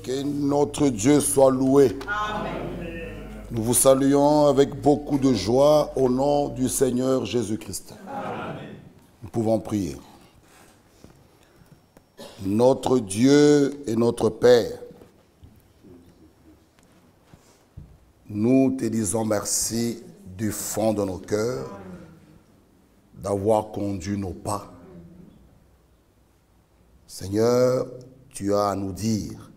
Que notre Dieu soit loué. Amen. Nous vous saluons avec beaucoup de joie au nom du Seigneur Jésus-Christ. Nous pouvons prier. Notre Dieu et notre Père, nous te disons merci du fond de nos cœurs d'avoir conduit nos pas. Seigneur, tu as à nous dire,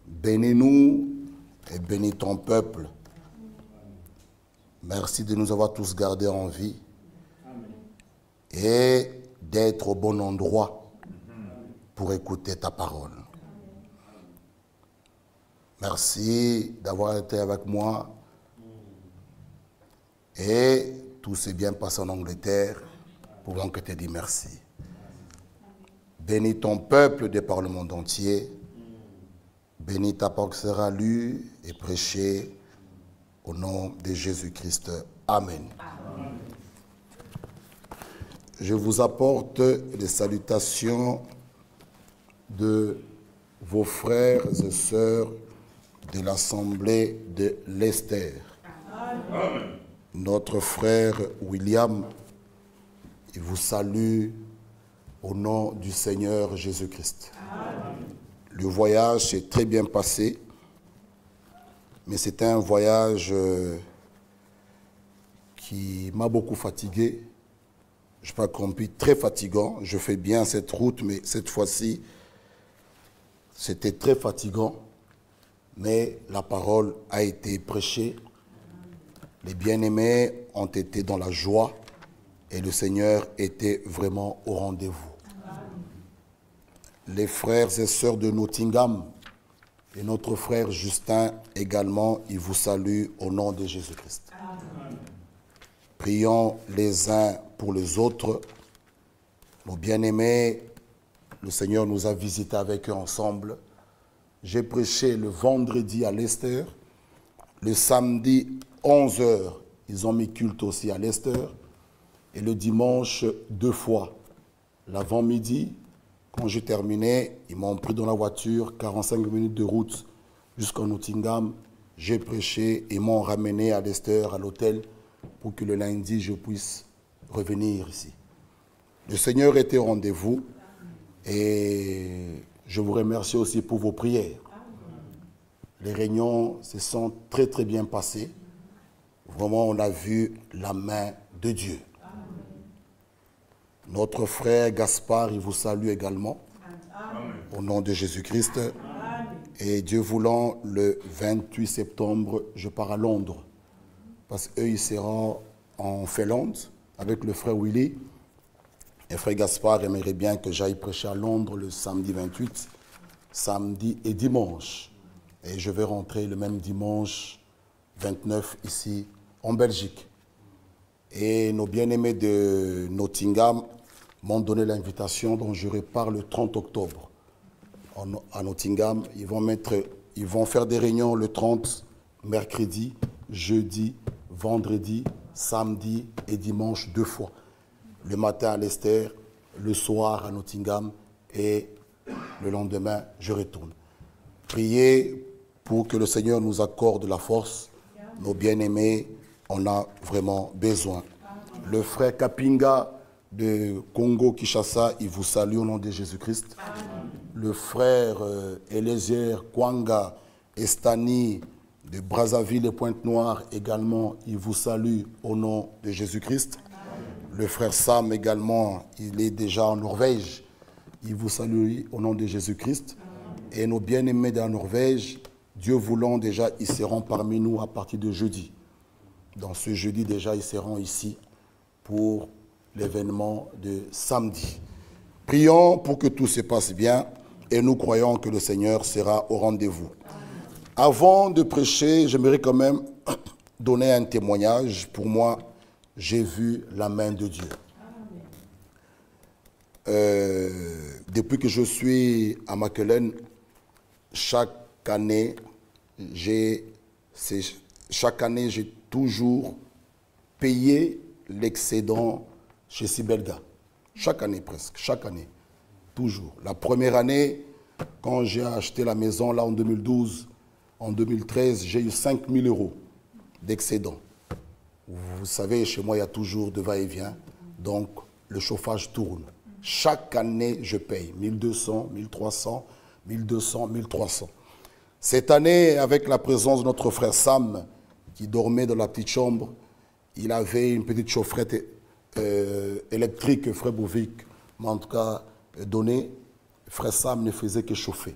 bénis-nous et bénis ton peuple. Merci de nous avoir tous gardés en vie et d'être au bon endroit pour écouter ta parole. Merci d'avoir été avec moi et tout s'est bien passé en Angleterre. Pouvons que te dire merci. Bénis ton peuple de par le monde entier. Bénis ta parole qui sera lue et prêchée au nom de Jésus-Christ. Amen. Amen. Je vous apporte les salutations de vos frères et sœurs de l'Assemblée de Leicester. Amen. Notre frère William, il vous salue au nom du Seigneur Jésus-Christ. Le voyage s'est très bien passé, mais c'était un voyage qui m'a beaucoup fatigué. Je n'ai pas compris, très fatigant. Je fais bien cette route, mais cette fois-ci, c'était très fatigant. Mais la parole a été prêchée. Les bien-aimés ont été dans la joie et le Seigneur était vraiment au rendez-vous. Les frères et sœurs de Nottingham et notre frère Justin également, ils vous saluent au nom de Jésus-Christ. Prions les uns pour les autres. Nos bien-aimés, le Seigneur nous a visités avec eux ensemble. J'ai prêché le vendredi à Leicester. Le samedi, 11h, ils ont mis culte aussi à Leicester. Et le dimanche, 2 fois. L'avant-midi, quand j'ai terminé, ils m'ont pris dans la voiture, 45 minutes de route jusqu'à Nottingham. J'ai prêché et m'ont ramené à Leicester, à l'hôtel, pour que le lundi, je puisse revenir ici. Le Seigneur était au rendez-vous et je vous remercie aussi pour vos prières. Les réunions se sont très très bien passées. Vraiment, on a vu la main de Dieu. Notre frère Gaspard, il vous salue également. Amen. Au nom de Jésus-Christ. Et Dieu voulant, le 28 septembre, je pars à Londres. Parce qu'eux, ils seront en Finlande avec le frère Willy. Et frère Gaspard aimerait bien que j'aille prêcher à Londres le samedi 28, samedi et dimanche. Et je vais rentrer le même dimanche 29 ici en Belgique. Et nos bien-aimés de Nottingham m'ont donné l'invitation, dont je repars le 30 octobre. À Nottingham, ils vont faire des réunions le 30, mercredi, jeudi, vendredi, samedi et dimanche 2 fois. Le matin à Leicester, le soir à Nottingham et le lendemain, je retourne. Priez pour que le Seigneur nous accorde la force. Nos bien-aimés, on a vraiment besoin. Le frère Kapinga de Congo-Kinshasa, il vous salue au nom de Jésus-Christ. Le frère Eliezer Kwanga Estani de Brazzaville et Pointe-Noire également, il vous salue au nom de Jésus-Christ. Le frère Sam également, il est déjà en Norvège. Il vous salue au nom de Jésus-Christ. Et nos bien-aimés de la Norvège, Dieu voulant déjà, ils seront parmi nous à partir de jeudi. Dans ce jeudi déjà, ils seront ici pour l'événement de samedi. Prions pour que tout se passe bien et nous croyons que le Seigneur sera au rendez-vous. Avant de prêcher, j'aimerais quand même donner un témoignage. Pour moi, j'ai vu la main de Dieu. Depuis que je suis à Mackelen, chaque année, j'ai toujours payé l'excédent chez Sibelga. Chaque année presque, chaque année. Toujours. La première année, Quand j'ai acheté la maison, là, en 2012, en 2013, j'ai eu 5 000 € d'excédent. Vous savez, chez moi, il y a toujours de va-et-vient. Donc, le chauffage tourne. Chaque année, je paye 1200, 1300, 1200, 1300. Cette année, avec la présence de notre frère Sam, qui dormait dans la petite chambre, il avait une petite chaufferette électrique, frère Bouvic m'a en tout cas donné. Frère Sam ne faisait que chauffer,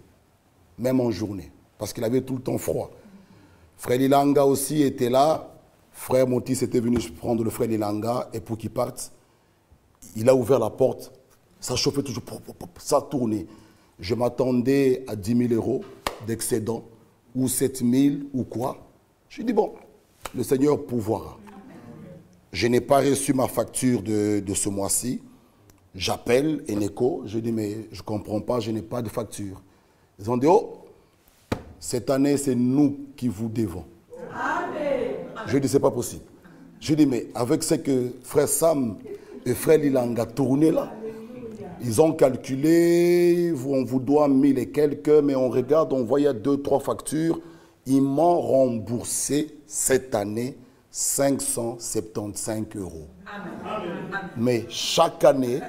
même en journée, parce qu'il avait tout le temps froid. Frère Lilanga aussi était là. Frère Motis était venu prendre le frère Lilanga, et pour qu'il parte, il a ouvert la porte. Ça chauffait toujours, ça tournait. Je m'attendais à 10 000 € d'excédent, ou 7 000, ou quoi. Je dis bon, le Seigneur pourvoira. Je n'ai pas reçu ma facture de ce mois-ci. J'appelle Eneco, je dis mais je ne comprends pas, je n'ai pas de facture. Ils ont dit oh, cette année c'est nous qui vous devons. Amen. Je dis c'est pas possible. Je dis mais avec ce que frère Sam et frère Lilanga tourné là, ils ont calculé, on vous doit 1000 et quelques, mais on regarde, on voyait 2-3 factures. Ils m'ont remboursé cette année 575 €. Amen. Mais chaque année,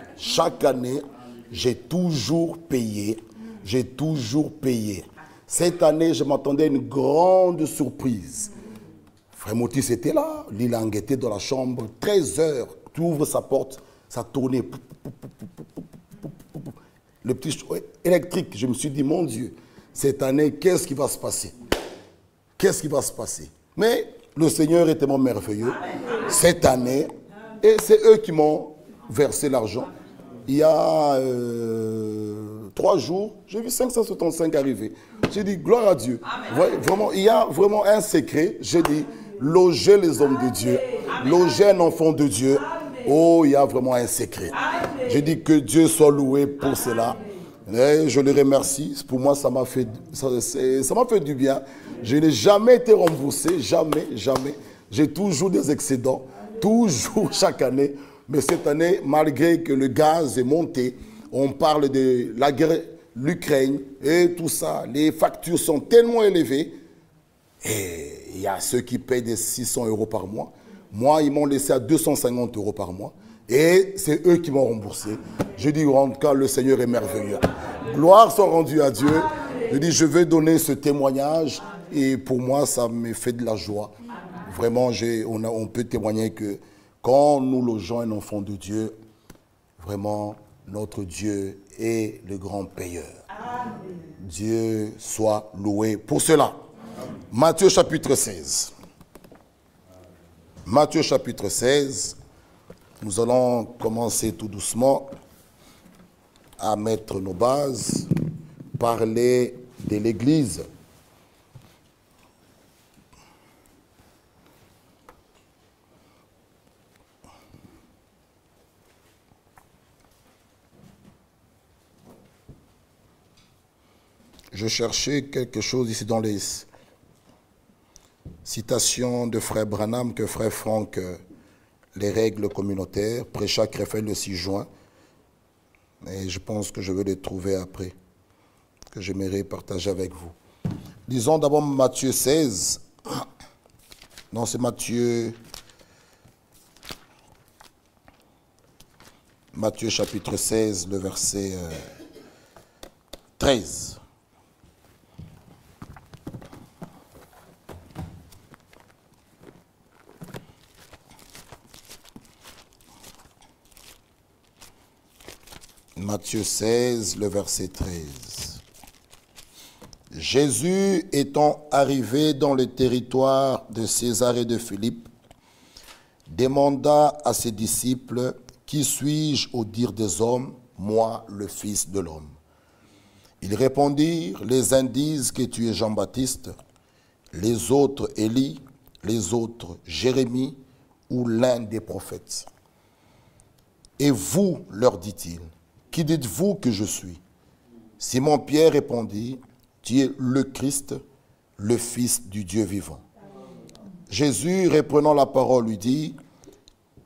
j'ai toujours payé. J'ai toujours payé. Cette année, je m'attendais à une grande surprise. Frère Motis était là, Lilang était dans la chambre, 13 heures, tu ouvres sa porte, ça tournait. Le petit électrique, je me suis dit, mon Dieu, cette année, qu'est-ce qui va se passer? Qu'est-ce qui va se passer? Mais le Seigneur est tellement merveilleux. Cette année, et c'est eux qui m'ont versé l'argent. Il y a 3 jours, j'ai vu 575 arriver. J'ai dit, gloire à Dieu. Ouais, vraiment, il y a vraiment un secret. J'ai dit, logez les hommes de Dieu. Logez un enfant de Dieu. Oh, il y a vraiment un secret. J'ai dit que Dieu soit loué pour cela. Et je le remercie. Pour moi, ça m'a fait du bien. Je n'ai jamais été remboursé. Jamais, jamais. J'ai toujours des excédents. Toujours, chaque année. Mais cette année, malgré que le gaz est monté, on parle de la guerre, l'Ukraine et tout ça. Les factures sont tellement élevées. Et il y a ceux qui payent des 600 € par mois. Moi, ils m'ont laissé à 250 € par mois. Et c'est eux qui m'ont remboursé. Je dis, en tout cas, le Seigneur est merveilleux. Gloire soit rendue à Dieu. Je dis, je vais donner ce témoignage. Et pour moi, ça me fait de la joie. Vraiment, on peut témoigner que quand nous logeons un enfant de Dieu, vraiment, notre Dieu est le grand payeur. Dieu soit loué pour cela. Matthieu chapitre 16. Matthieu chapitre 16. Nous allons commencer tout doucement à mettre nos bases, parler de l'Église. Je cherchais quelque chose ici dans les citations de Frère Branham que Frère Franck, les règles communautaires, prêcha Krefeld le 6 juin. Et je pense que je vais les trouver après, que j'aimerais partager avec vous. Disons d'abord Matthieu 16. Non, c'est Matthieu chapitre 16, le verset 13. Matthieu 16, le verset 13. Jésus étant arrivé dans le territoire de Césarée de Philippe, demanda à ses disciples, « Qui suis-je au dire des hommes, moi, le Fils de l'homme ?» Ils répondirent, « Les uns disent que tu es Jean-Baptiste, les autres Élie, les autres Jérémie ou l'un des prophètes. » Et vous, leur dit-il, qui dites-vous que je suis? Simon-Pierre répondit, tu es le Christ, le Fils du Dieu vivant. Jésus, reprenant la parole, lui dit,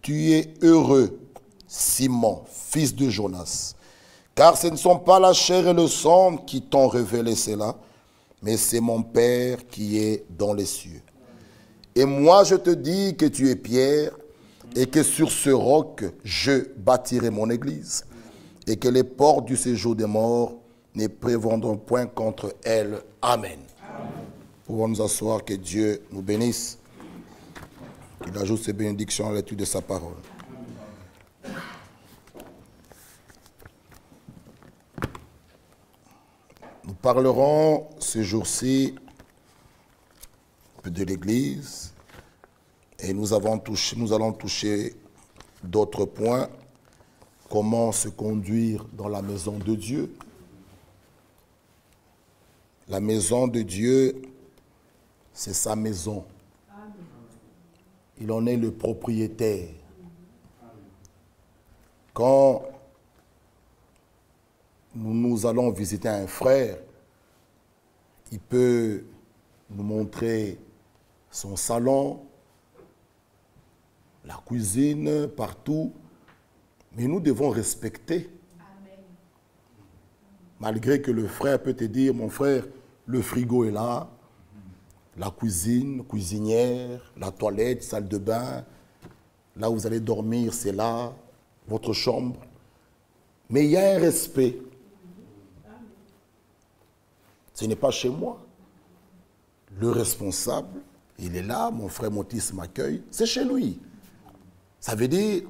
tu es heureux, Simon, fils de Jonas, Car ce ne sont pas la chair et le sang qui t'ont révélé cela, mais c'est mon Père qui est dans les cieux. Et moi je te dis que tu es Pierre, et que sur ce roc je bâtirai mon église, et que les portes du séjour des morts ne prévaudront point contre elle. Amen. Pouvons nous asseoir, que Dieu nous bénisse, qu'il ajoute ses bénédictions à l'étude de sa parole. Nous parlerons ce jour-ci de l'Église et nous allons toucher d'autres points. Comment se conduire dans la maison de Dieu. La maison de Dieu, c'est sa maison. Il en est le propriétaire. Quand nous allons visiter un frère, il peut nous montrer son salon, la cuisine, partout, mais nous devons respecter. Amen. Malgré que le frère peut te dire, mon frère, le frigo est là, la cuisine, cuisinière, la toilette, salle de bain, là où vous allez dormir, c'est là, votre chambre. Mais il y a un respect. Ce n'est pas chez moi. Le responsable, il est là, mon frère Motis m'accueille, c'est chez lui. Ça veut dire,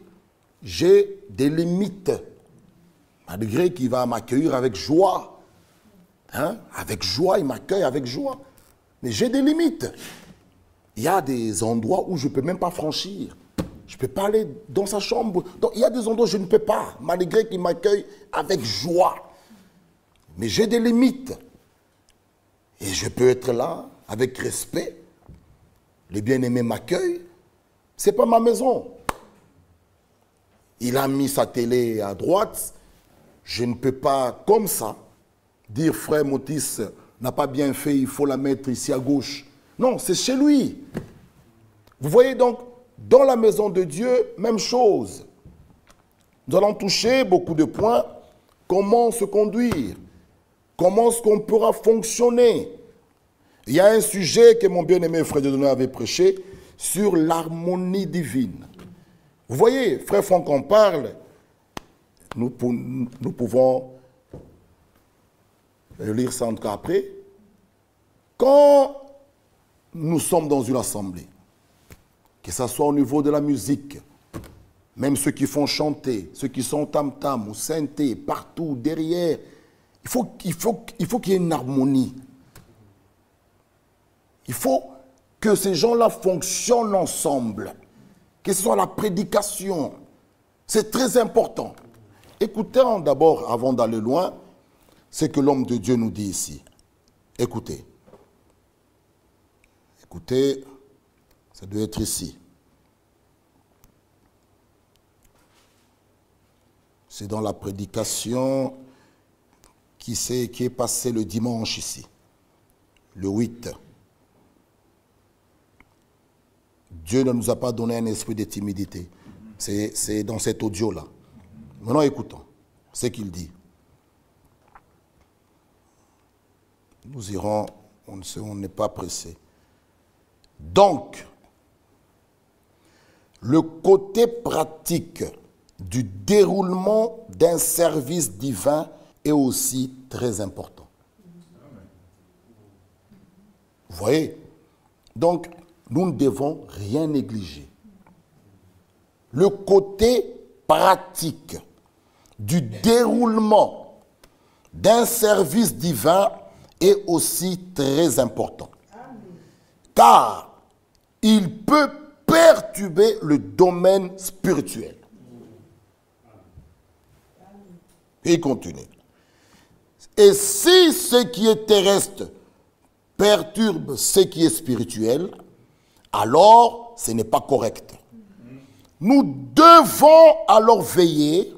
j'ai des limites, malgré qu'il va m'accueillir avec joie. Hein? Avec joie, il m'accueille avec joie. Mais j'ai des limites. Il y a des endroits où je ne peux même pas franchir. Je ne peux pas aller dans sa chambre. Donc, il y a des endroits où je ne peux pas, malgré qu'il m'accueille avec joie. Mais j'ai des limites. Et je peux être là, avec respect. Les bien-aimés m'accueillent. Ce n'est pas ma maison. Il a mis sa télé à droite. Je ne peux pas, comme ça, dire frère Motis n'a pas bien fait, il faut la mettre ici à gauche. Non, c'est chez lui. Vous voyez donc, dans la maison de Dieu, même chose. Nous allons toucher beaucoup de points. Comment se conduire? Comment est-ce qu'on pourra fonctionner? Il y a un sujet que mon bien-aimé frère Dieudonné avait prêché sur l'harmonie divine. Vous voyez, frère Franck en parle, nous pouvons lire ça en tout cas après. Quand nous sommes dans une assemblée, que ce soit au niveau de la musique, même ceux qui font chanter, ceux qui sont tam-tam ou synthé, partout, derrière, il faut qu'il y ait une harmonie. Il faut que ces gens-là fonctionnent ensemble. Que ce soit la prédication. C'est très important. Écoutons d'abord, avant d'aller loin, ce que l'homme de Dieu nous dit ici. Écoutez. Écoutez, ça doit être ici. C'est dans la prédication qui est passée le dimanche ici, le 8. Dieu ne nous a pas donné un esprit de timidité. C'est dans cet audio-là. Maintenant, écoutons ce qu'il dit. Nous irons, on n'est pas pressé. Donc, le côté pratique du déroulement d'un service divin est aussi très important. Vous voyez? Donc, nous ne devons rien négliger. Le côté pratique du déroulement d'un service divin est aussi très important. Car il peut perturber le domaine spirituel. Et il continue. Et si ce qui est terrestre perturbe ce qui est spirituel, alors ce n'est pas correct. Nous devons alors veiller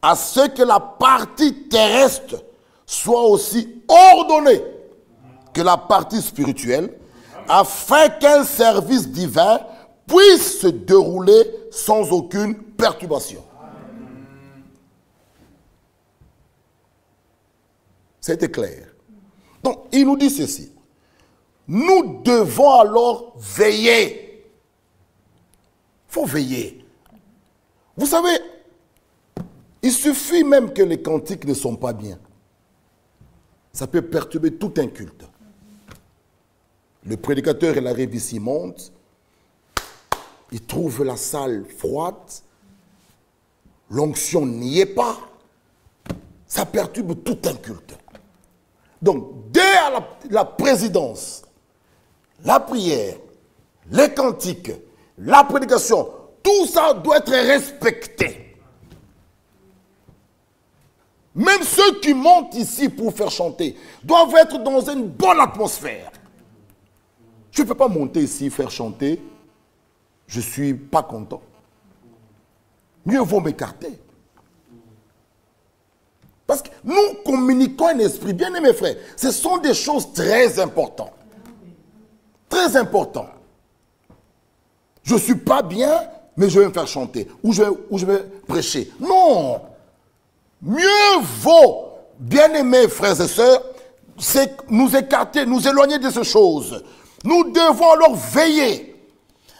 à ce que la partie terrestre soit aussi ordonnée que la partie spirituelle, afin qu'un service divin puisse se dérouler sans aucune perturbation. C'était clair. Donc, il nous dit ceci. Nous devons alors veiller. Il faut veiller. Vous savez, il suffit même que les cantiques ne sont pas bien. Ça peut perturber tout un culte. Le prédicateur, il arrive ici, monte. Il trouve la salle froide. L'onction n'y est pas. Ça perturbe tout un culte. Donc, dès la présidence, la prière, les cantiques, la prédication, tout ça doit être respecté. Même ceux qui montent ici pour faire chanter doivent être dans une bonne atmosphère. Je ne peux pas monter ici faire chanter. Je ne suis pas content. Mieux vaut m'écarter. Parce que nous communiquons un esprit. Bien aimés frères, ce sont des choses très importantes. Très importantes. Je ne suis pas bien, mais je vais me faire chanter. Ou je vais prêcher. Non. Mieux vaut, bien aimés frères et sœurs, c'est nous écarter, nous éloigner de ces choses. Nous devons alors veiller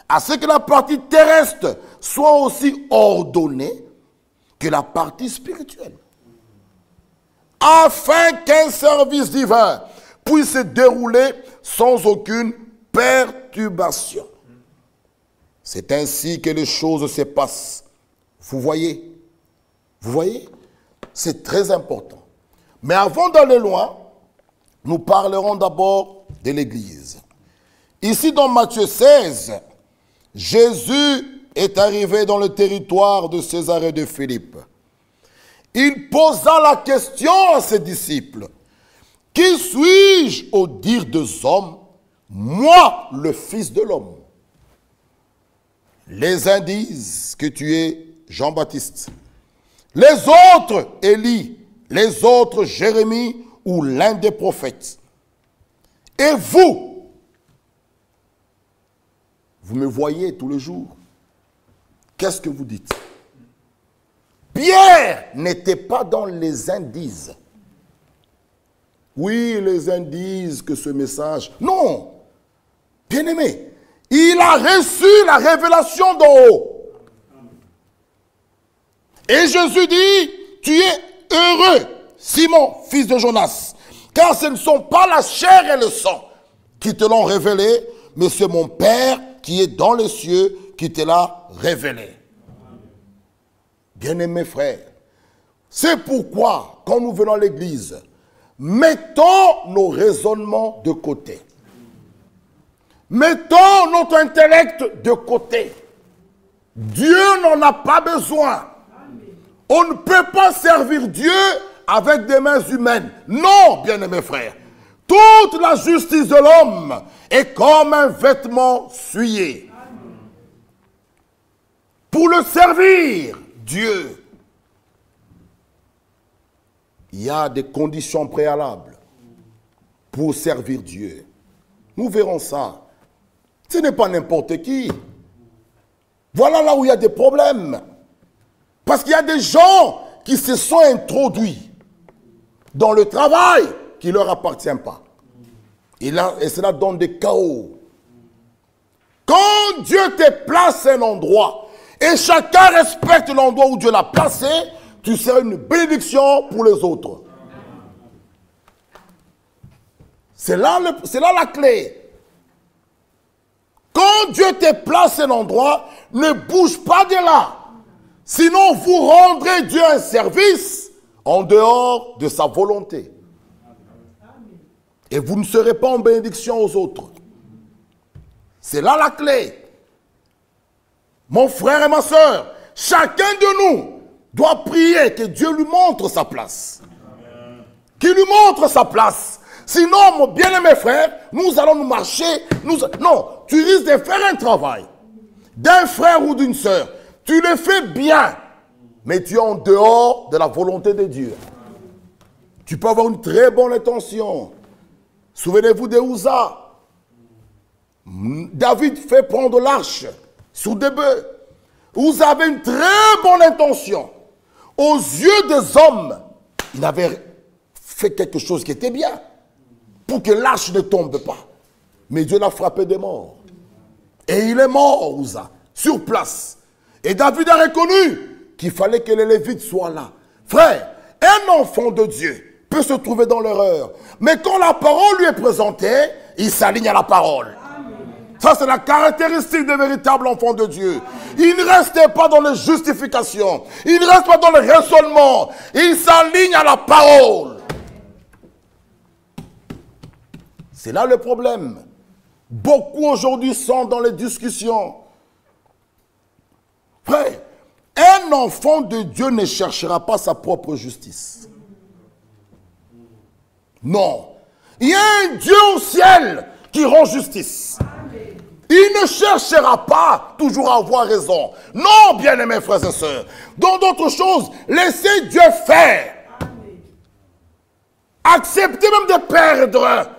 à ce que la partie terrestre soit aussi ordonnée que la partie spirituelle. Afin qu'un service divin puisse se dérouler sans aucune perturbation. C'est ainsi que les choses se passent. Vous voyez? Vous voyez? C'est très important. Mais avant d'aller loin, nous parlerons d'abord de l'Église. Ici dans Matthieu 16, Jésus est arrivé dans le territoire de Césarée de Philippe. Il posa la question à ses disciples. Qui suis-je au dire des hommes? Moi, le Fils de l'homme. Les uns disent que tu es Jean-Baptiste. Les autres, Élie. Les autres, Jérémie ou l'un des prophètes. Et vous, vous me voyez tous les jours. Qu'est-ce que vous dites? Pierre n'était pas dans les indices. Oui, les indices que ce message... Non. Bien-aimé, il a reçu la révélation d'en haut. Et Jésus dit, tu es heureux, Simon, fils de Jonas, car ce ne sont pas la chair et le sang qui te l'ont révélé, mais c'est mon Père qui est dans les cieux qui te l'a révélé. Bien-aimés frères, c'est pourquoi, quand nous venons à l'église, mettons nos raisonnements de côté. Mettons notre intellect de côté. Dieu n'en a pas besoin. On ne peut pas servir Dieu avec des mains humaines. Non, bien-aimés frères. Toute la justice de l'homme est comme un vêtement souillé. Pour le servir, Dieu, il y a des conditions préalables pour servir Dieu. Nous verrons ça. Ce n'est pas n'importe qui. Voilà là où il y a des problèmes. Parce qu'il y a des gens qui se sont introduits dans le travail qui ne leur appartient pas. Et cela donne des chaos. Quand Dieu te place à un endroit, et chacun respecte l'endroit où Dieu l'a placé, tu seras une bénédiction pour les autres. C'est là la clé. Quand Dieu te place à un endroit, ne bouge pas de là. Sinon, vous rendrez Dieu un service en dehors de sa volonté. Et vous ne serez pas en bénédiction aux autres. C'est là la clé. Mon frère et ma soeur, chacun de nous doit prier que Dieu lui montre sa place. Qu'il lui montre sa place. Sinon, mon bien-aimé frère, nous allons nous marcher. Non, tu risques de faire un travail d'un frère ou d'une sœur. Tu le fais bien, mais tu es en dehors de la volonté de Dieu. Tu peux avoir une très bonne intention. Souvenez-vous de Uza. David fait prendre l'arche sur des bœufs. Uza avait une très bonne intention. Aux yeux des hommes, il avait fait quelque chose qui était bien, pour que l'arche ne tombe pas. Mais Dieu l'a frappé des morts. Et il est mort, Uza, sur place. Et David a reconnu qu'il fallait que les Lévites soient là. Frère, un enfant de Dieu peut se trouver dans l'erreur. Mais quand la parole lui est présentée, il s'aligne à la parole. Ça, c'est la caractéristique des véritables enfants de Dieu. Il ne reste pas dans les justifications. Il ne reste pas dans le raisonnement. Il s'aligne à la parole. C'est là le problème. Beaucoup aujourd'hui sont dans les discussions. Frère, un enfant de Dieu ne cherchera pas sa propre justice. Non. Il y a un Dieu au ciel qui rend justice. Il ne cherchera pas toujours à avoir raison. Non, bien-aimés frères et sœurs. Dans d'autres choses, laissez Dieu faire. Acceptez même de perdre.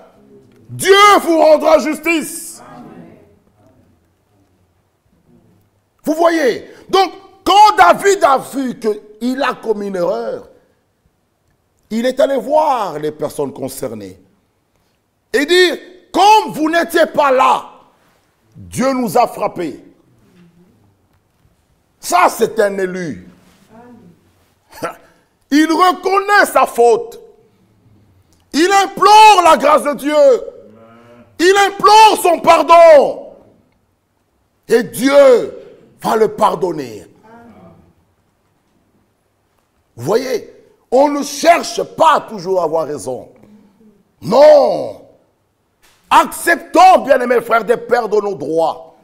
Dieu vous rendra justice. Vous voyez? Donc, quand David a vu qu'il a commis une erreur, il est allé voir les personnes concernées et dire, comme vous n'étiez pas là, Dieu nous a frappés. Ça, c'est un élu. Il reconnaît sa faute. Il implore la grâce de Dieu. Il implore son pardon. Et Dieu va le pardonner. Vous voyez, on ne cherche pas toujours à avoir raison. Non. Acceptons, bien-aimés frères, de perdre nos droits.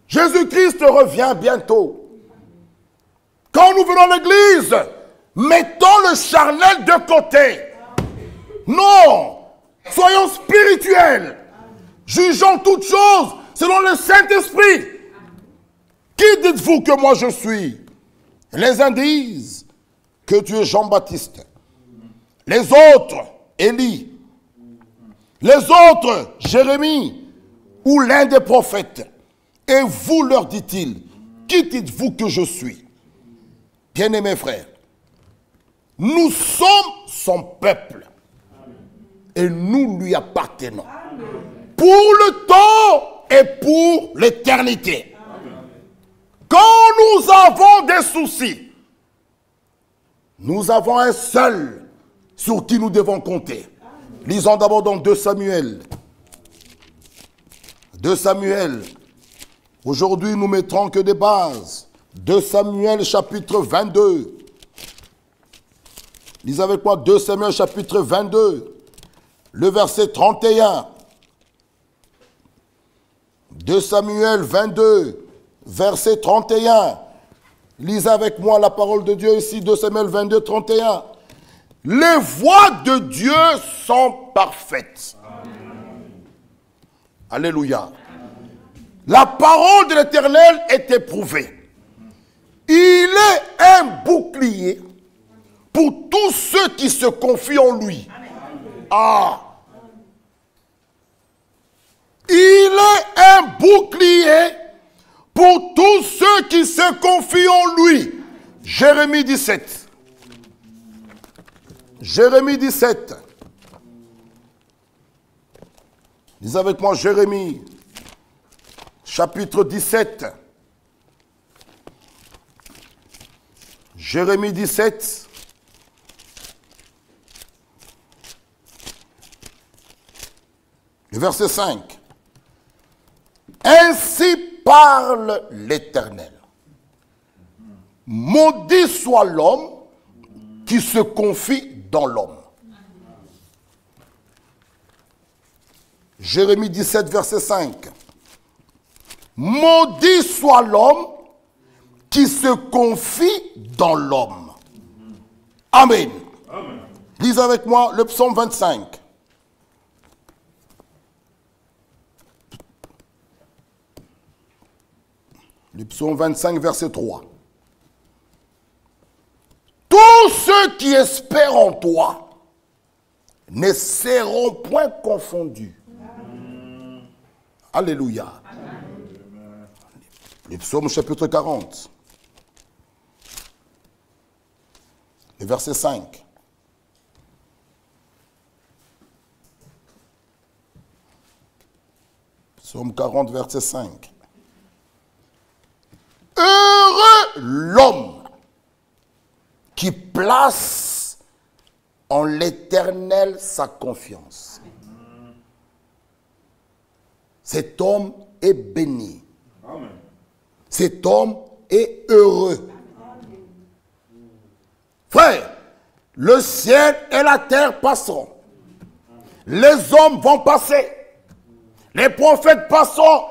Jésus-Christ revient bientôt. Quand nous venons à l'église, mettons le charnel de côté. Non. Soyons spirituels. Jugeons toutes choses selon le Saint-Esprit. Qui dites-vous que moi je suis? Les uns disent que tu es Jean-Baptiste. Les autres, Élie. Les autres, Jérémie, ou l'un des prophètes. Et vous, leur dit-il, qui dites-vous que je suis? Bien-aimés frères, nous sommes son peuple. Et nous lui appartenons. Pour le temps et pour l'éternité. Quand nous avons des soucis, nous avons un seul sur qui nous devons compter. Lisons d'abord dans 2 Samuel. 2 Samuel. Aujourd'hui, nous mettrons que des bases. 2 Samuel, chapitre 22. Lisez avec moi 2 Samuel, chapitre 22. Le verset 31. 2 Samuel 22, verset 31. Lisez avec moi la parole de Dieu ici, 2 Samuel 22, 31. Les voies de Dieu sont parfaites. Amen. Alléluia. La parole de l'Éternel est éprouvée. Il est un bouclier pour tous ceux qui se confient en lui. Ah. Il est un bouclier pour tous ceux qui se confient en lui. Jérémie 17. Jérémie 17. Lisez avec moi Jérémie, chapitre 17. Jérémie 17. Le verset 5. Ainsi parle l'Éternel. Maudit soit l'homme qui se confie dans l'homme. Jérémie 17, verset 5. Maudit soit l'homme qui se confie dans l'homme. Amen. Amen. Lisez avec moi le psaume 25. Le psaume 25, verset 3. Tous ceux qui espèrent en toi ne seront point confondus. Amen. Alléluia. Amen. Le psaume chapitre 40. Le verset 5. Psaume 40, verset 5. Heureux l'homme qui place en l'Éternel sa confiance. Cet homme est béni. Amen. Cet homme est heureux. Frère, le ciel et la terre passeront. Les hommes vont passer. Les prophètes passeront.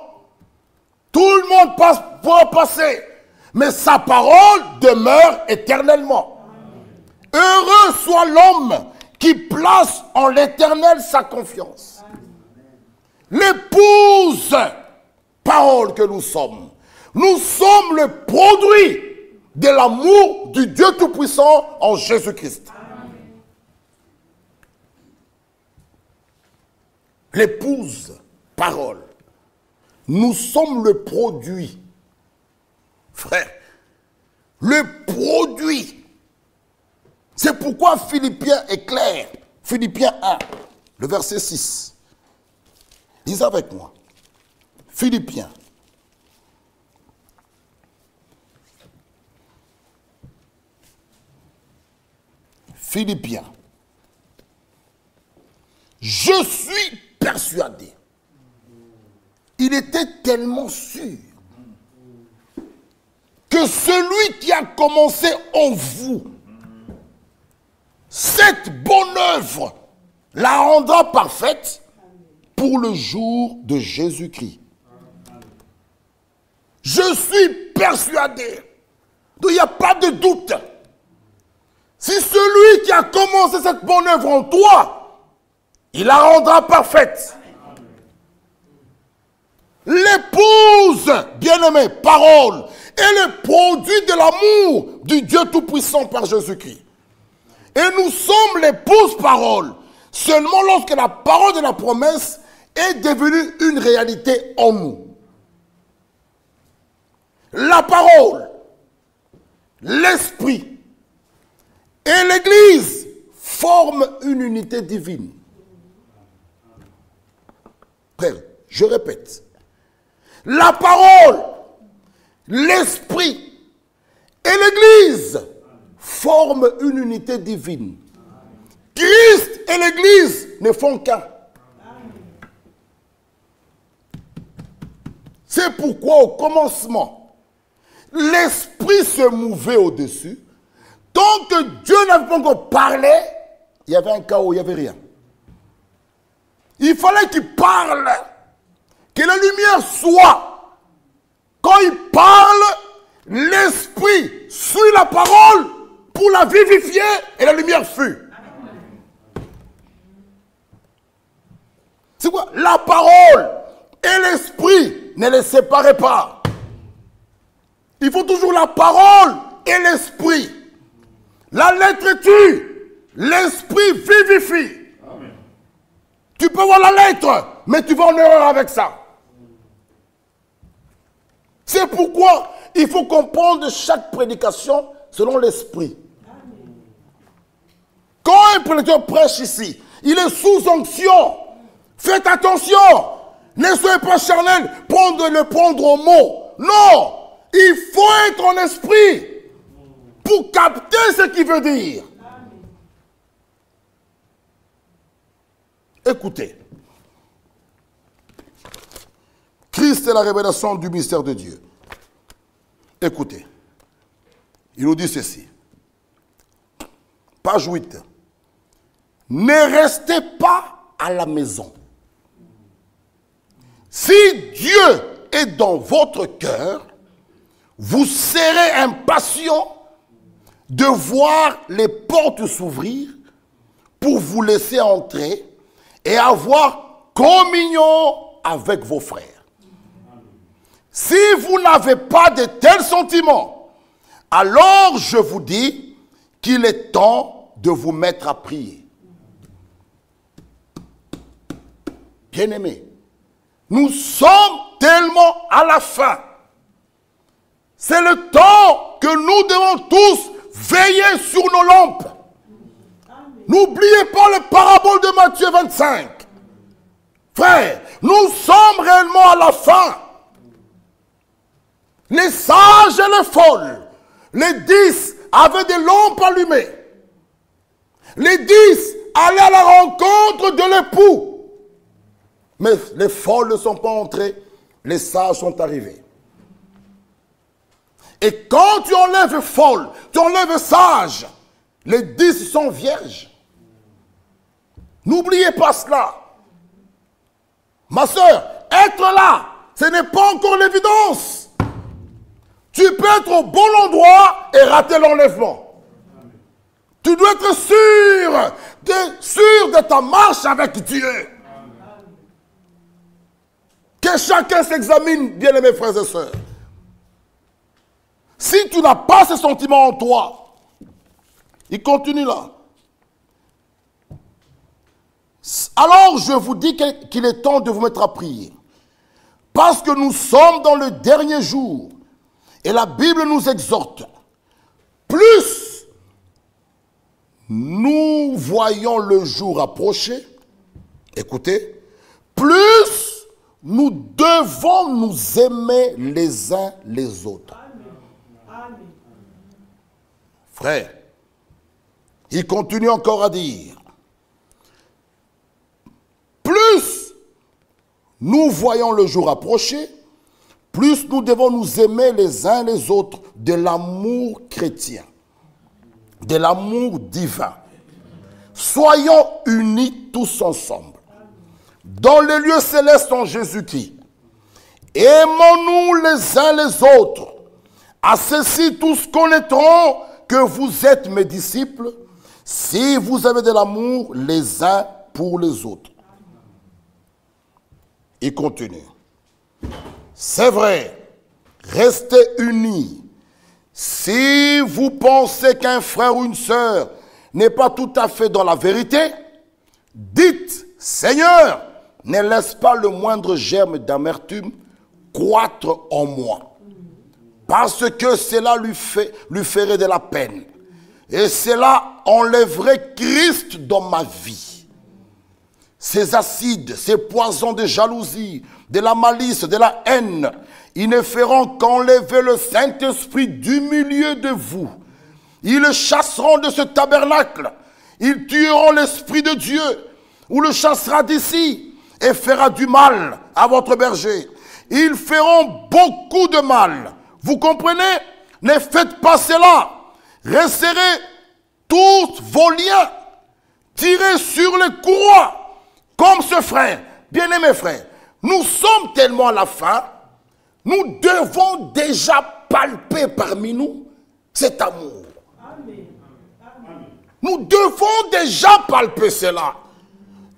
Tout le monde pourra passer. Mais sa parole demeure éternellement. Heureux soit l'homme qui place en l'Éternel sa confiance. L'épouse, parole que nous sommes le produit de l'amour du Dieu Tout-Puissant en Jésus-Christ. L'épouse, parole. Nous sommes le produit. Frère, le produit. C'est pourquoi Philippiens est clair. Philippiens 1, le verset 6. Lisez avec moi. Philippiens. Philippiens. Je suis persuadé. Il était tellement sûr que celui qui a commencé en vous cette bonne œuvre la rendra parfaite pour le jour de Jésus-Christ. Je suis persuadé. Donc il n'y a pas de doute. Si celui qui a commencé cette bonne œuvre en toi, il la rendra parfaite. L'épouse, bien-aimée, parole, est le produit de l'amour du Dieu Tout-Puissant par Jésus-Christ. Et nous sommes l'épouse parole seulement lorsque la parole de la promesse est devenue une réalité en nous. La parole, l'esprit et l'Église forment une unité divine. Frère, je répète. La parole, l'esprit et l'Église forment une unité divine. Christ et l'Église ne font qu'un. C'est pourquoi au commencement, l'esprit se mouvait au-dessus. Tant que Dieu n'avait pas encore parlé, il y avait un chaos, il n'y avait rien. Il fallait qu'il parle. Que la lumière soit. Quand il parle, l'esprit suit la parole pour la vivifier et la lumière fut. C'est quoi? La parole et l'esprit ne les séparez pas. Il faut toujours la parole et l'esprit. La lettre tue, l'esprit vivifie. Amen. Tu peux voir la lettre, mais tu vas en erreur avec ça. C'est pourquoi il faut comprendre chaque prédication selon l'esprit. Quand un prédicateur prêche ici, il est sous onction. Faites attention. Ne soyez pas charnel, le prendre au mot. Non, il faut être en esprit pour capter ce qu'il veut dire. Écoutez. Christ est la révélation du mystère de Dieu. Écoutez. Il nous dit ceci. Page 8. Ne restez pas à la maison. Si Dieu est dans votre cœur, vous serez impatient de voir les portes s'ouvrir pour vous laisser entrer et avoir communion avec vos frères. Si vous n'avez pas de tels sentiments, alors je vous dis qu'il est temps de vous mettre à prier. Bien-aimés, nous sommes tellement à la fin. C'est le temps que nous devons tous veiller sur nos lampes. N'oubliez pas le parabole de Matthieu 25. Frère, nous sommes réellement à la fin. Les sages et les folles, les 10 avaient des lampes allumées. Les 10 allaient à la rencontre de l'époux. Mais les folles ne sont pas entrées, les sages sont arrivés. Et quand tu enlèves folle, tu enlèves sage, les 10 sont vierges. N'oubliez pas cela. Ma soeur, être là, ce n'est pas encore l'évidence. Tu peux être au bon endroit et rater l'enlèvement. Tu dois être sûr de ta marche avec Dieu. Que chacun s'examine, bien-aimés frères et sœurs. Si tu n'as pas ce sentiment en toi, il continue là. Alors je vous dis qu'il est temps de vous mettre à prier. Parce que nous sommes dans le dernier jour. Et la Bible nous exhorte. Plus nous voyons le jour approcher, écoutez, plus nous devons nous aimer les uns les autres. Amen. Frère, il continue encore à dire, plus nous voyons le jour approcher, plus nous devons nous aimer les uns les autres de l'amour chrétien, de l'amour divin. Soyons unis tous ensemble, dans les lieux célestes en Jésus-Christ. Aimons-nous les uns les autres. À ceci, tous connaîtront que vous êtes mes disciples, si vous avez de l'amour les uns pour les autres. Il continue. C'est vrai, restez unis. Si vous pensez qu'un frère ou une sœur n'est pas tout à fait dans la vérité, dites, Seigneur, ne laisse pas le moindre germe d'amertume croître en moi. Parce que cela lui ferait de la peine. Et cela enlèverait Christ dans ma vie. Ces acides, ces poisons de jalousie, de la malice, de la haine, ils ne feront qu'enlever le Saint-Esprit du milieu de vous. Ils le chasseront de ce tabernacle. Ils tueront l'Esprit de Dieu, ou le chassera d'ici, et fera du mal à votre berger. Ils feront beaucoup de mal. Vous comprenez? Ne faites pas cela. Resserrez tous vos liens. Tirez sur les courroies. Comme ce frère, bien-aimé frère, nous sommes tellement à la fin, nous devons déjà palper parmi nous cet amour. Amen. Amen. Nous devons déjà palper cela.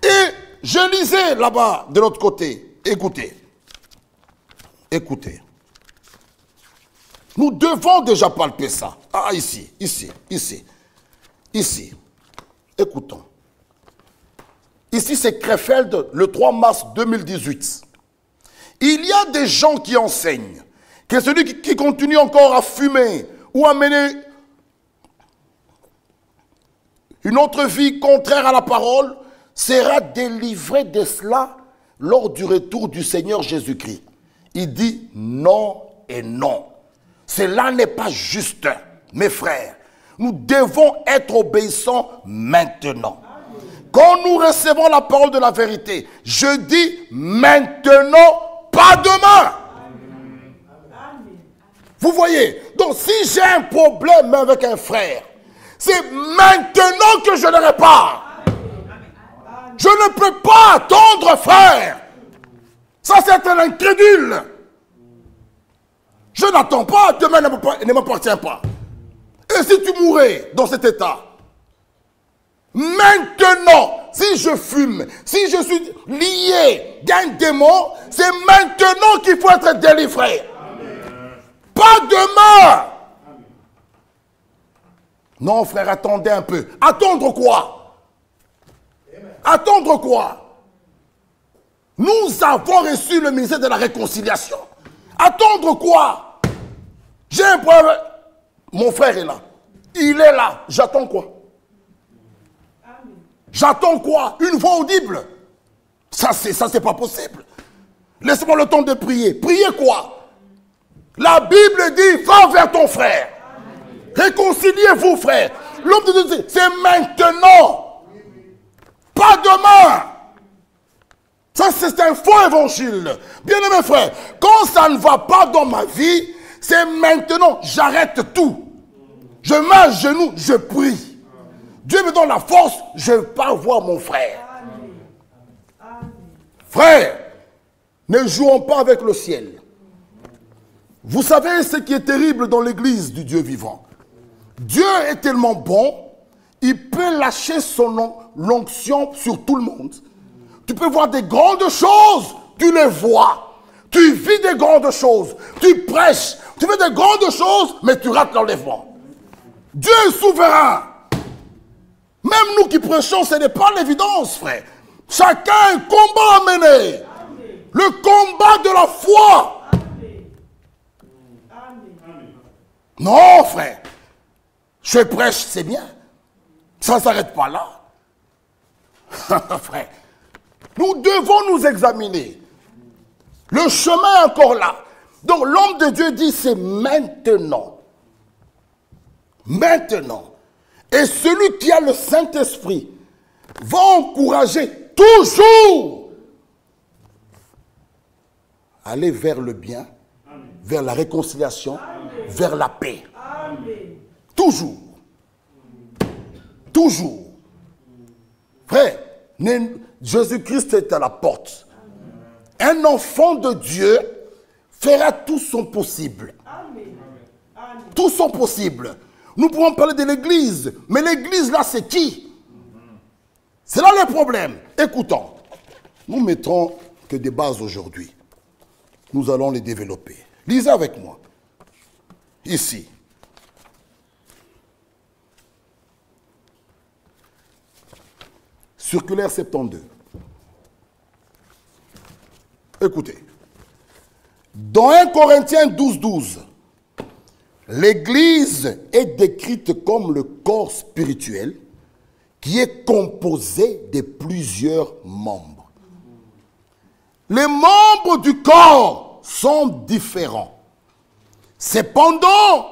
Et je lisais là-bas, de l'autre côté, écoutez, écoutez. Nous devons déjà palper ça. Ah, ici, écoutons. Ici, c'est Krefeld, le 3 mars 2018. Il y a des gens qui enseignent que celui qui continue encore à fumer ou à mener une autre vie contraire à la parole sera délivré de cela lors du retour du Seigneur Jésus-Christ. Il dit non et non. Cela n'est pas juste, mes frères. Nous devons être obéissants maintenant. Quand nous recevons la parole de la vérité, je dis maintenant, pas demain. Vous voyez, donc si j'ai un problème avec un frère, c'est maintenant que je le répare. Je ne peux pas attendre, frère. Ça, c'est un incrédule. Je n'attends pas, demain ne m'appartient pas. Et si tu mourais dans cet état, maintenant, si je fume, si je suis lié d'un démon, c'est maintenant qu'il faut être délivré. Amen. Pas demain. Amen. Non, frère, attendez un peu. Attendre quoi? Amen. Attendre quoi? Nous avons reçu le ministère de la réconciliation. Attendre quoi? J'ai un problème. Mon frère est là. Il est là. J'attends quoi? J'attends quoi? Une voix audible. Ça, c'est pas possible. Laisse-moi le temps de prier. Prier quoi? La Bible dit, va vers ton frère. Réconciliez-vous, frère. L'homme de Dieu dit, c'est maintenant. Pas demain. Ça, c'est un faux évangile. Bien-aimé frère, quand ça ne va pas dans ma vie, c'est maintenant, j'arrête tout. Je mets à genoux, je prie. Dieu me donne la force, je pars voir mon frère. Frère, ne jouons pas avec le ciel. Vous savez ce qui est terrible dans l'église du Dieu vivant. Dieu est tellement bon, il peut lâcher son onction sur tout le monde. Tu peux voir des grandes choses, tu les vois. Tu vis des grandes choses, tu prêches, tu fais des grandes choses, mais tu rates l'enlèvement. Dieu est souverain. Même nous qui prêchons, ce n'est pas l'évidence, frère. Chacun a un combat à mener. Amen. Le combat de la foi. Amen. Amen. Non, frère. Je prêche, c'est bien. Ça ne s'arrête pas là. Frère, nous devons nous examiner. Le chemin est encore là. Donc l'homme de Dieu dit, c'est maintenant. Maintenant. Et celui qui a le Saint-Esprit va encourager toujours aller vers le bien, amen, vers la réconciliation, amen, vers la paix. Amen. Toujours. Toujours. Frère, Jésus-Christ est à la porte. Amen. Un enfant de Dieu fera tout son possible. Amen. Tout son possible. Nous pouvons parler de l'église, mais l'église là c'est qui? C'est là le problème. Écoutons, nous mettrons que des bases aujourd'hui. Nous allons les développer. Lisez avec moi. Ici. Circulaire 72. Écoutez. Dans 1 Corinthiens 12, 12, l'Église est décrite comme le corps spirituel qui est composé de plusieurs membres. Les membres du corps sont différents. Cependant,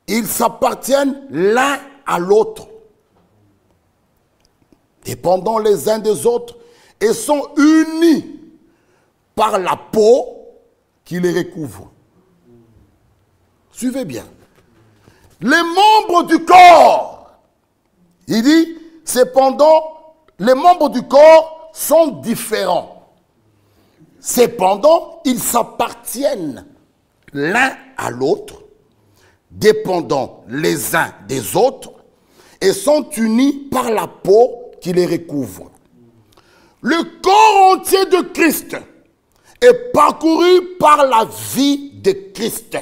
ils s'appartiennent l'un à l'autre, dépendant les uns des autres, et sont unis par la peau qui les recouvre. Suivez bien. Les membres du corps, il dit, cependant, les membres du corps sont différents. Cependant, ils s'appartiennent l'un à l'autre, dépendant les uns des autres, et sont unis par la peau qui les recouvre. Le corps entier de Christ est parcouru par la vie de Christ.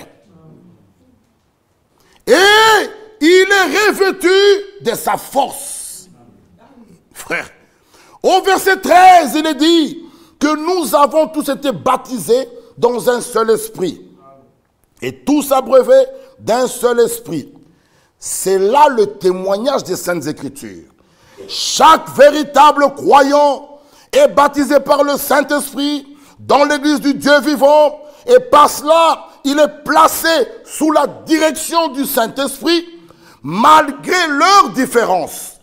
Et il est revêtu de sa force. Frère, au verset 13, il est dit que nous avons tous été baptisés dans un seul esprit. Et tous abreuvés d'un seul esprit. C'est là le témoignage des Saintes Écritures. Chaque véritable croyant est baptisé par le Saint-Esprit dans l'église du Dieu vivant. Et par cela, il est placé sous la direction du Saint-Esprit, malgré leurs différences.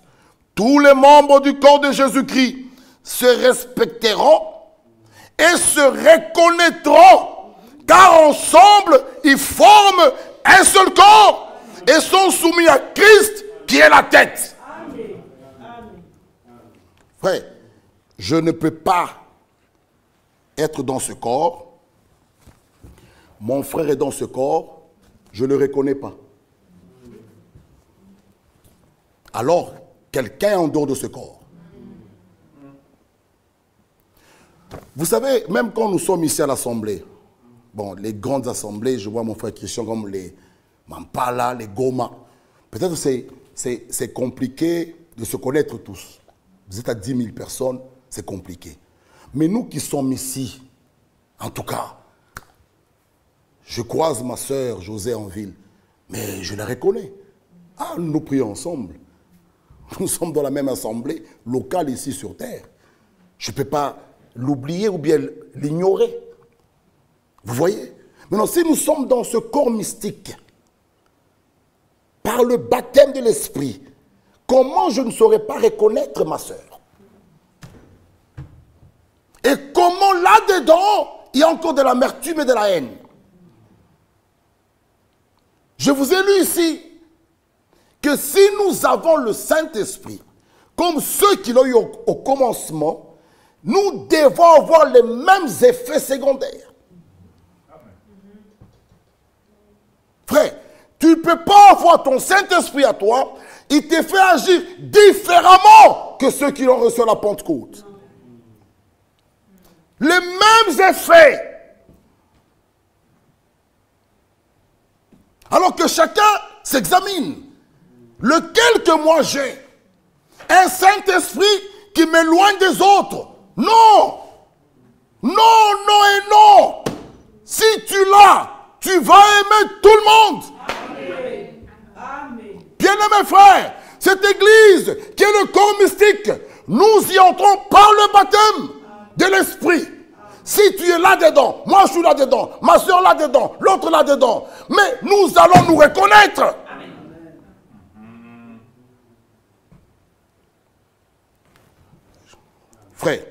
Tous les membres du corps de Jésus-Christ se respecteront et se reconnaîtront, car ensemble, ils forment un seul corps et sont soumis à Christ qui est la tête. Amen. Frère, je ne peux pas être dans ce corps. Mon frère est dans ce corps, je ne le reconnais pas. Alors, quelqu'un est en dehors de ce corps. Vous savez, même quand nous sommes ici à l'Assemblée, bon, les grandes assemblées, je vois mon frère Christian comme les Mampala, les Goma. Peut-être que c'est compliqué de se connaître tous. Vous êtes à 10 000 personnes, c'est compliqué. Mais nous qui sommes ici, en tout cas, je croise ma sœur José en ville, mais je la reconnais. Ah, nous prions ensemble. Nous sommes dans la même assemblée locale ici sur terre. Je ne peux pas l'oublier ou bien l'ignorer. Vous voyez? Maintenant, si nous sommes dans ce corps mystique, par le baptême de l'Esprit, comment je ne saurais pas reconnaître ma sœur? Et comment là-dedans, il y a encore de l'amertume et de la haine? Je vous ai lu ici que si nous avons le Saint-Esprit, comme ceux qui l'ont eu au commencement, nous devons avoir les mêmes effets secondaires. Frère, tu ne peux pas avoir ton Saint-Esprit à toi, il te fait agir différemment que ceux qui l'ont reçu à la Pentecôte. Les mêmes effets. Alors que chacun s'examine. Lequel que moi j'ai? Un Saint-Esprit qui m'éloigne des autres? Non! Non, non et non! Si tu l'as, tu vas aimer tout le monde. Amen. Amen. Bien-aimés frères, cette église qui est le corps mystique, nous y entrons par le baptême de l'Esprit. Si tu es là-dedans, moi je suis là-dedans, ma soeur là-dedans, l'autre là-dedans, mais nous allons nous reconnaître. Amen. Frère,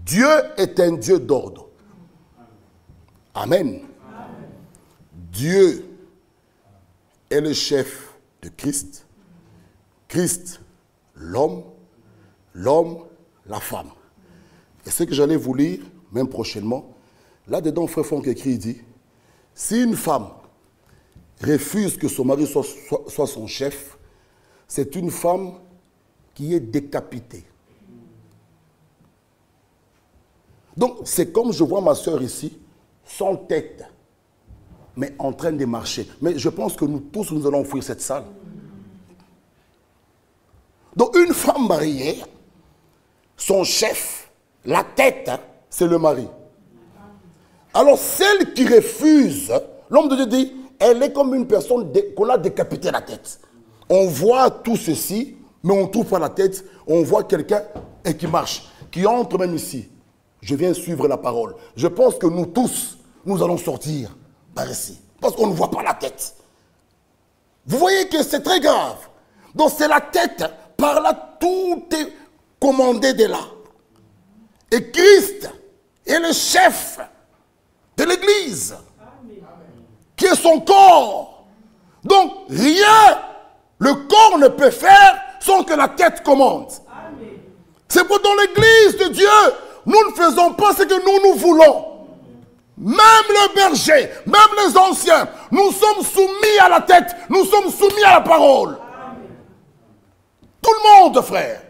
Dieu est un Dieu d'ordre. Amen. Dieu est le chef de Christ, Christ l'homme, l'homme la femme. Et ce que j'allais vous lire, même prochainement, là-dedans, Frère Franck écrit, il dit, si une femme refuse que son mari soit son chef, c'est une femme qui est décapitée. Donc, c'est comme je vois ma soeur ici, sans tête, mais en train de marcher. Mais je pense que nous tous, nous allons fuir cette salle. Donc, une femme mariée, son chef, la tête, c'est le mari. Alors, celle qui refuse, l'homme de Dieu dit, elle est comme une personne qu'on a décapité la tête. On voit tout ceci, mais on ne trouve pas la tête. On voit quelqu'un et qui marche, qui entre même ici. Je viens suivre la parole. Je pense que nous tous, nous allons sortir par ici. Parce qu'on ne voit pas la tête. Vous voyez que c'est très grave. Donc c'est la tête. Par là, tout est commandé de là. Et Christ est le chef de l'Église. Qui est son corps. Donc rien, le corps ne peut faire sans que la tête commande. C'est pour dans l'Église de Dieu, nous ne faisons pas ce que nous voulons. Même le berger, même les anciens, nous sommes soumis à la tête, nous sommes soumis à la parole. Amen. Tout le monde, frère.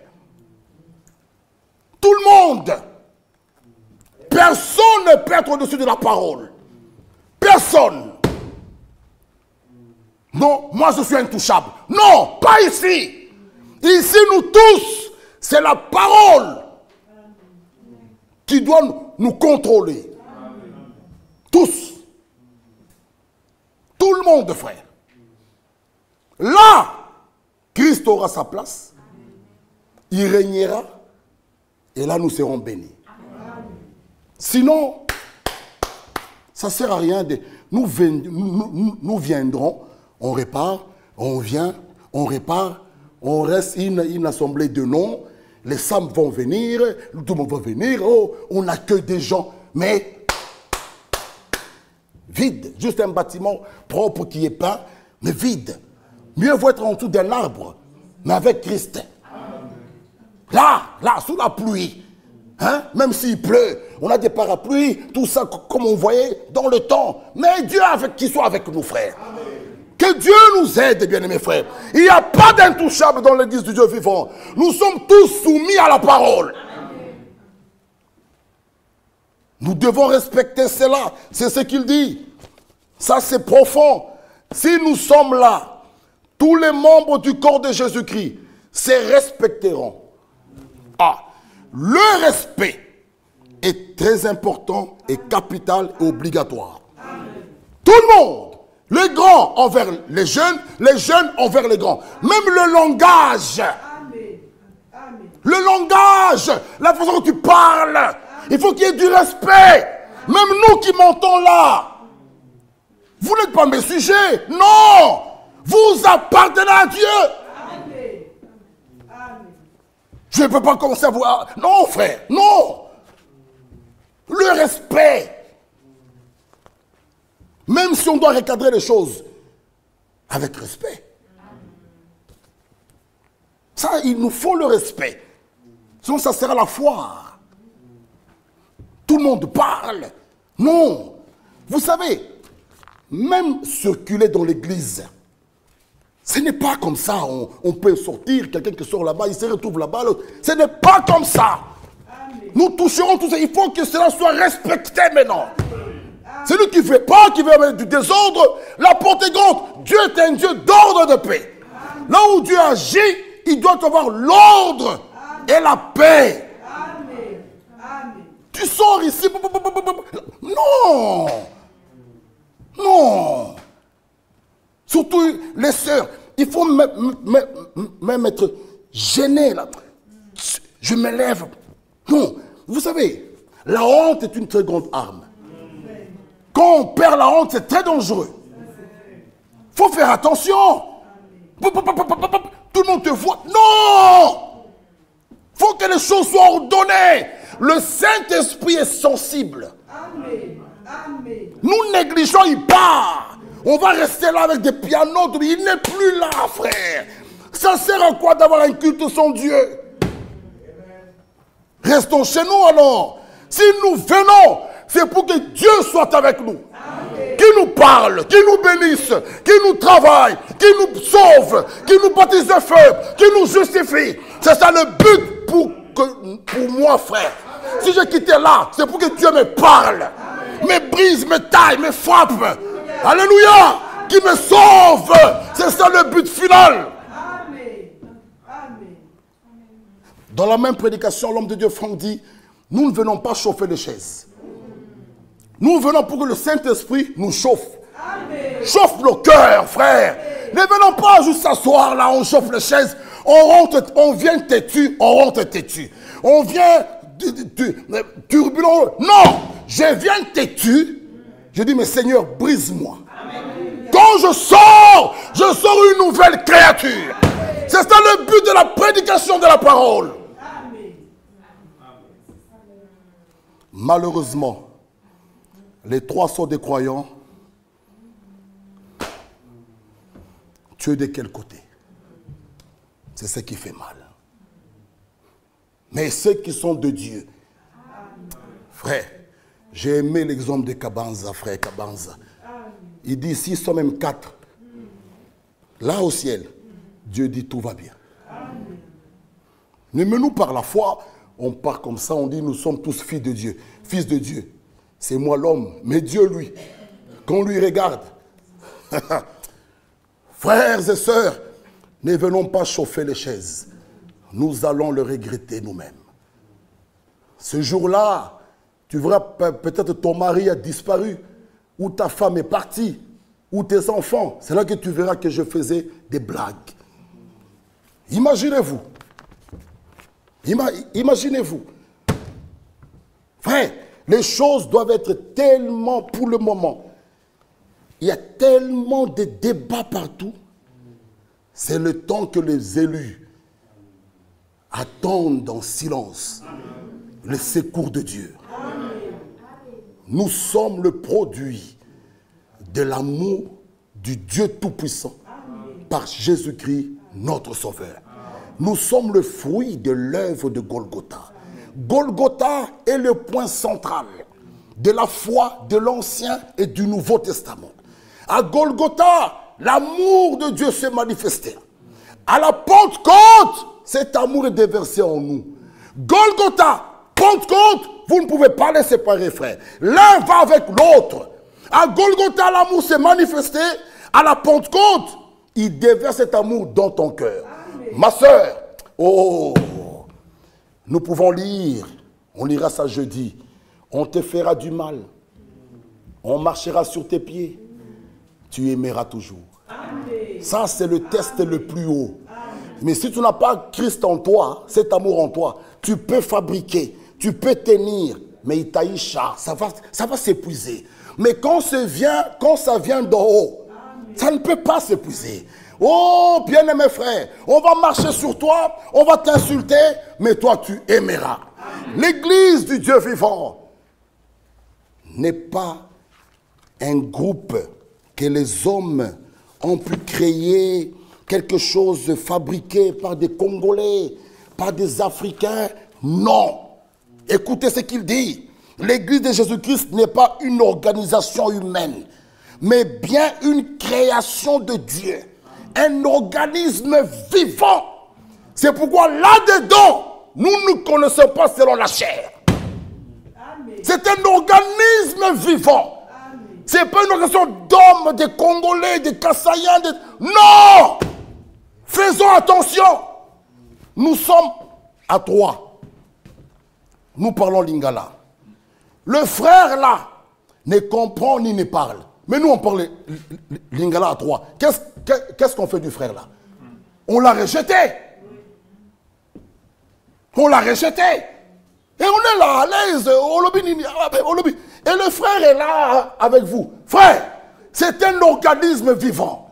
Tout le monde. Personne ne peut être au-dessus de la parole. Personne. Non, moi je suis intouchable. Non, pas ici. Ici, nous tous, c'est la parole qui doit nous contrôler. Tous. Tout le monde, frère. Là, Christ aura sa place. Il régnera. Et là, nous serons bénis. Sinon, ça ne sert à rien. Nous viendrons, on répare, on vient, on répare, on reste une assemblée de noms. Les femmes vont venir, tout le monde va venir. Oh, on accueille des gens, mais vide. Juste un bâtiment propre qui est peint, mais vide. Mieux vaut être en dessous d'un arbre, mais avec Christ. Là, sous la pluie, hein, même s'il pleut, on a des parapluies, tout ça, comme on voyait dans le temps. Mais Dieu qui soit avec nous, frères. Amen. Que Dieu nous aide, bien-aimés frères. Il n'y a pas d'intouchable dans l'église du Dieu vivant. Nous sommes tous soumis à la parole. Amen. Nous devons respecter cela. C'est ce qu'il dit. Ça, c'est profond. Si nous sommes là, tous les membres du corps de Jésus-Christ se respecteront. Ah, le respect est très important et capital et obligatoire. Amen. Tout le monde, les grands envers les jeunes envers les grands. Même le langage. Amen. Amen. Le langage, la façon dont tu parles. Il faut qu'il y ait du respect. Même nous qui montons là. Vous n'êtes pas mes sujets. Non. Vous appartenez à Dieu. Amen. Amen. Je ne peux pas commencer à vous... Non, frère. Non. Le respect. Même si on doit recadrer les choses. Avec respect. Ça, il nous faut le respect. Sinon, ça sera la foire. Tout le monde parle. Non. Vous savez, même circuler dans l'église, ce n'est pas comme ça. On peut sortir, quelqu'un qui sort là-bas, il se retrouve là-bas. Ce n'est pas comme ça. Amen. Nous toucherons tout ça. Il faut que cela soit respecté maintenant. Celui qui ne fait pas, qui veut amener du désordre, la porte est grande. Dieu est un Dieu d'ordre de paix. Amen. Là où Dieu agit, il doit avoir l'ordre et la paix. Amen. Amen. Tu sors ici. Non. Non. Surtout les sœurs. Il faut même être gêné là. Je me lève. Non. Vous savez, la honte est une très grande arme. Quand on perd la honte, c'est très dangereux. Il faut faire attention. Tout le monde te voit. Non! Il faut que les choses soient ordonnées. Le Saint-Esprit est sensible. Amen. Amen. Nous négligeons, il part. On va rester là avec des pianos. Il n'est plus là, frère. Ça sert à quoi d'avoir un culte sans Dieu? Restons chez nous alors. Si nous venons, c'est pour que Dieu soit avec nous. Amen. Qui nous parle, qui nous bénisse, qui nous travaille, qui nous sauve, qui nous baptise de feu, qui nous justifie. C'est ça le but pour moi, frère. Amen. Si j'ai quitté là, c'est pour que Dieu me parle, me brise, me taille, me frappe. Amen. Alléluia. Qui me sauve. C'est ça le but final. Amen. Amen. Dans la même prédication, l'homme de Dieu Franck dit, nous ne venons pas chauffer les chaises. Nous venons pour que le Saint-Esprit nous chauffe. Amen. Chauffe nos cœurs, frère. Ne venons pas juste s'asseoir là, on chauffe les chaises. On vient têtu, on rentre têtu. On vient turbulent. Non, je viens têtu. Je dis, mais Seigneur, brise-moi. Quand je sors une nouvelle créature. C'est ça le but de la prédication de la parole. Amen. Malheureusement, les trois sortes de croyants, tu es de quel côté? C'est ce qui fait mal. Mais ceux qui sont de Dieu, frère, j'ai aimé l'exemple de Kabanza, frère Kabanza. Il dit, s'ils sont même 4, là au ciel, Dieu dit, tout va bien. Mais nous, par la foi, on part comme ça, on dit, nous sommes tous fils de Dieu. Fils de Dieu, c'est moi l'homme, mais Dieu, lui, quand on lui regarde, frères et sœurs, ne venons pas chauffer les chaises. Nous allons le regretter nous-mêmes. Ce jour-là, tu verras peut-être ton mari a disparu, ou ta femme est partie, ou tes enfants. C'est là que tu verras que je faisais des blagues. Imaginez-vous. Imaginez-vous. Frère, les choses doivent être tellement, pour le moment, il y a tellement de débats partout. C'est le temps que les élus attendent en silence le secours de Dieu. Nous sommes le produit de l'amour du Dieu Tout-Puissant par Jésus-Christ, notre Sauveur. Nous sommes le fruit de l'œuvre de Golgotha. Golgotha est le point central de la foi de l'Ancien et du Nouveau Testament. À Golgotha, l'amour de Dieu s'est manifesté. À la Pentecôte, cet amour est déversé en nous. Golgotha, Pentecôte, vous ne pouvez pas les séparer, frère. L'un va avec l'autre. À Golgotha, l'amour s'est manifesté. À la Pentecôte, il déverse cet amour dans ton cœur. Ma soeur, oh, nous pouvons lire, on lira ça jeudi. On te fera du mal. On marchera sur tes pieds. Tu aimeras toujours. Amen. Ça, c'est le test le plus haut. Amen. Mais si tu n'as pas Christ en toi, cet amour en toi, tu peux fabriquer, tu peux tenir, mais Itaïcha, ça va s'épuiser. Mais quand ça vient d'en haut, ça ne peut pas s'épuiser. Oh, bien-aimé frère, on va marcher sur toi, on va t'insulter, mais toi tu aimeras. L'église du Dieu vivant n'est pas un groupe que les hommes ont pu créer, quelque chose fabriqué par des Congolais, par des Africains. Non. Écoutez ce qu'il dit. L'église de Jésus-Christ n'est pas une organisation humaine, mais bien une création de Dieu. Un organisme vivant. C'est pourquoi là-dedans, nous ne connaissons pas selon la chair. C'est un organisme vivant. Ce n'est pas une organisation d'hommes, des Congolais, des Kassaïens. Non! Faisons attention. Nous sommes à 3. Nous parlons lingala. Le frère là ne comprend ni ne parle. Mais nous on parle lingala à 3. Qu'est-ce qu'on fait du frère là? On l'a rejeté. On l'a rejeté. Et on est là à l'aise. Et le frère est là avec vous. Frère, c'est un organisme vivant.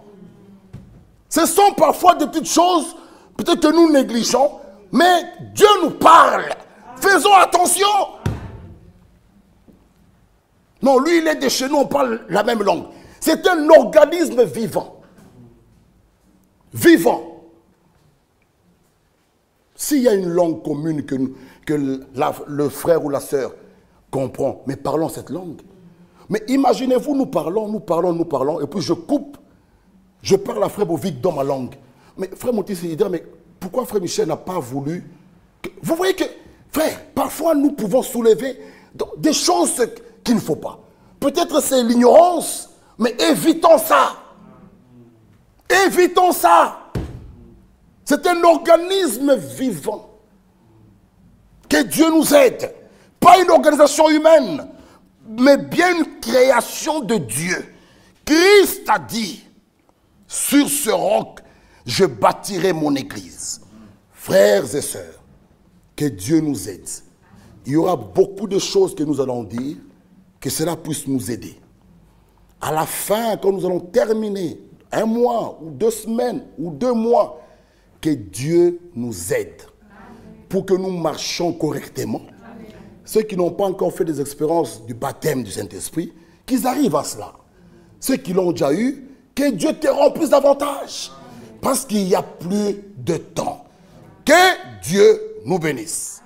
Ce sont parfois des petites choses, peut-être que nous négligeons, mais Dieu nous parle. Faisons attention. Non, lui, il est de chez nous, on parle la même langue. C'est un organisme vivant. Vivant. S'il y a une langue commune que le frère ou la sœur comprend, mais parlons cette langue. Mais imaginez-vous, nous parlons, et puis je coupe, je parle à frère Bovic dans ma langue. Mais frère Moutis, il dit, mais pourquoi frère Michel n'a pas voulu... Vous voyez que, frère, parfois nous pouvons soulever des choses qu'il ne faut pas. Peut-être c'est l'ignorance, mais évitons ça. Évitons ça. C'est un organisme vivant. Que Dieu nous aide. Pas une organisation humaine, mais bien une création de Dieu. Christ a dit, sur ce roc, je bâtirai mon église. Frères et sœurs, que Dieu nous aide. Il y aura beaucoup de choses que nous allons dire, que cela puisse nous aider. À la fin, quand nous allons terminer, 1 mois, ou 2 semaines, ou 2 mois, que Dieu nous aide pour que nous marchions correctement. Ceux qui n'ont pas encore fait des expériences du baptême du Saint-Esprit, qu'ils arrivent à cela. Ceux qui l'ont déjà eu, que Dieu te remplisse davantage. Parce qu'il n'y a plus de temps. Que Dieu nous bénisse.